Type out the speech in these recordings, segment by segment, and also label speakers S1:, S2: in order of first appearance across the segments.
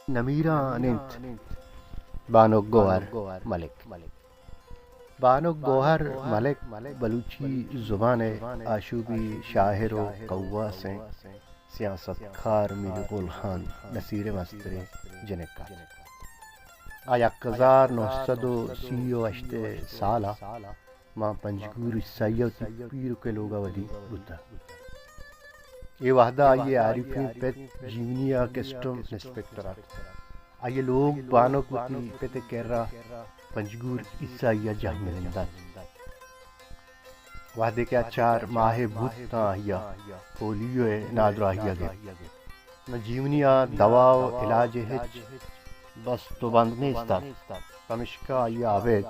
S1: نمیرا ننت بانو گوہر ملک بانو گوہر ملک بلوچی زبان آشوبی شاعر و قواس سیاست خار میری گل خان نصیر مستر جنکا آیا 1938 سالہ ماں پنجگور سیوتی پیرو کے لوگا ودی بوتا یہ وحدہ آئیے عارفین پیت جیونیا کسٹم انسپیکٹرات آئیے لوگ بانوک وطی پیت کہرہ پنجگور عیسائیہ جہمی لندن وحدے کیا 4 ماہ بھوتا آئیا پولیو نادر آئیا گئے نہ جیونیا دواو علاج ہچ بس تو بند نہیں استا پمشکا آئیا آبید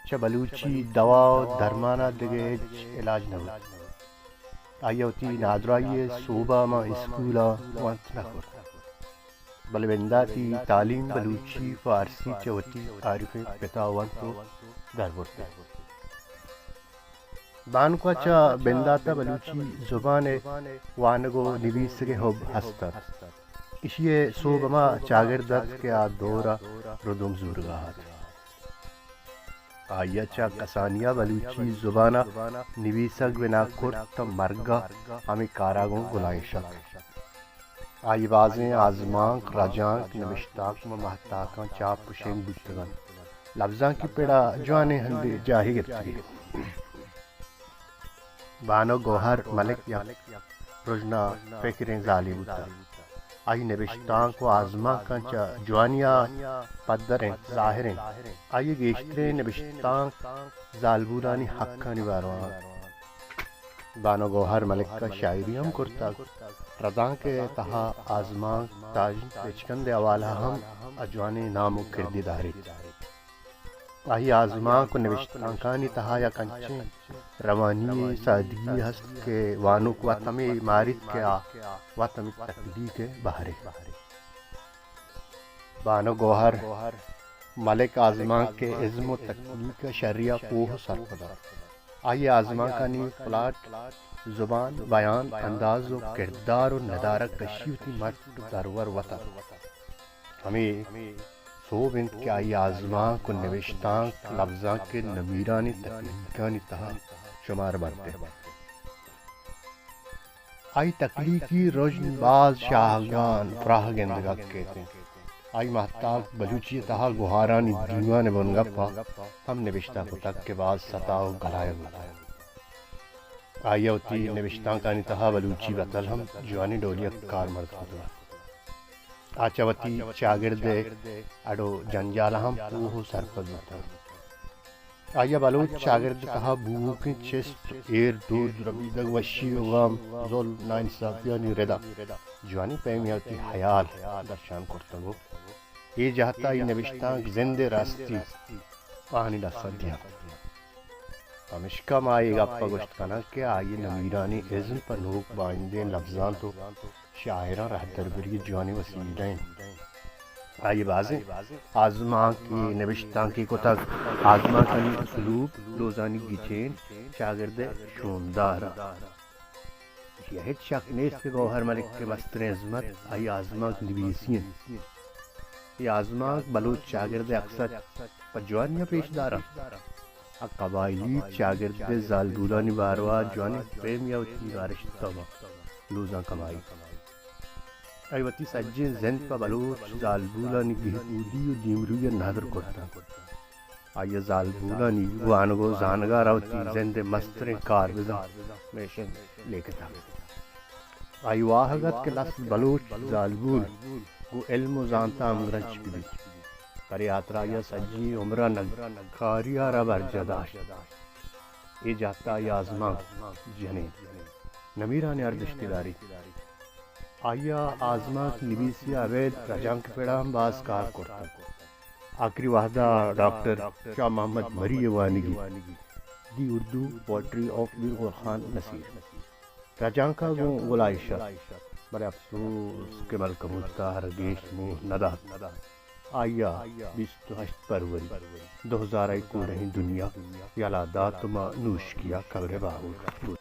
S1: چھ بلوچی دواو درمانا دگے ہچ علاج نہ ہو آئیا ہوتی نادرائیے صوبہ ماں اسکولا وانت نہ کر بل بنداتی تعلیم بلوچی فارسی چوتی عارف پتا وانتو در برتے بانکو چا بنداتا بلوچی زبان وانگو نویس کے حب ہستر اشیے صوبہ ماں چاگردت کے دورا ردم زورگاہات آیا چا کسانیا بلوچی زبانہ نویسگ بنا کرت مرگا ہمیں کاراگوں گلائے شک آئی بازیں آزمانک راجانک نمشتاک مہتاکاں چاپ پشنگ بجتگن لفظاں کی پیڑا جوانے ہندے جاہی گرتی بانو گوہر ملک یا رجنا فکریں ظالی بتا آئی نبشتاں کو آزما کنچا جوانیا پدریں ظاہریں آئی گیشتریں نبشتاں ظالبورانی حقانی باروان بانو گوہر ملک کا شاعری ہم کرتا رداں کے تہا آزما تاج بچکند اوالہ ہم اجوانے نام و کردی داری آئی آزما کو نبشتاں کانی تہا یا کنچیں روانی سادگی ہست کے وانوک وطمی مارد کے وطمی تکلی کے بہرے بانو گوہر ملک آزما کے عزم و تکلی کا شریعہ پوہ سرپدا آئی آزما کا نی پلاٹ زبان بیان انداز و کردار و ندارہ کشیوتی مرد درور وطا ہمیں سو بنت کے آئی آزما کو نوشتاں لفظاں کے نمیرانی تکلیقانی تہا شمار بنتے آئی تکلیقی رجن باز شاہگان فراہ گندگا کہتے ہیں آئی محتاق بلوچی تہا گوھارانی دیوان بنگا پا ہم نوشتہ کو تک کے بعد ستاو گلائے ہوتا آئی ہوتی نوشتاں کانی تہا بلوچی بطل ہم جوانی ڈولیا کار مرد خودوا آچاوتی چاگردے اڈو جنجالہ ہم پوہو سرپد ہوتا آیا بلوچ چاگرد تہا بوکی چست ایر دود ربیدگ وشی وغام زول نائنصافیانی ردا جوانی پیمی ہوتی حیال درشان کرتا گو یہ جہتا یہ نوشتاں زند راستی پانی لسا دیا ہمشکا مائی گپا گوشت کنا کہ آئی نمیرانی اذن پر نوک بائندین لفظان تو شاعران رہ دربری جوانی وسیلین آئی بازیں آزما کی نوشتاں کی کو تک آزما کنی اسلوب لوزانی گیچین شاگرد شوندارا یہ شک نیست کہ گوہر ملک کے مستر عظمت آئی آزما نویسین یہ آزما بلوچ شاگرد اکثر پجوانیاں پیش دارا قبائلی شاگرد زالبولانی باروا جوانی پریم یاوتی بارشتا لوزاں کمائی ایوتی سجین زند پا بلوچ زالبولانی گہودی و دیمروی نادر کرتا آئیے زالبولانی وانگو زانگا راوتی زند مسترین کار بزن میشن لیکتا آئی واہگت کے لفظ بلوچ زالبول گو علم و زانتا امگرنچ بھی پری آترایا سجی عمرہ نگکاری آرہ برجداش ای جاتا ای آزما جنین نمیران اردشتی داری آیا آزما نویسی آوید رجان کے پیڑا ہم باز کار کرتا آخری واحدہ ڈاکٹر شاہ محمد مری وانگی دی اردو پوٹری آف بیر خان نصیر رجان کا غلائشہ بڑے افسوس کے ملک مجتا ہرگیش موہ نداد آیا 28 فروری 2001 کو رہی دنیا یالا داتما نوش کیا قبر باہور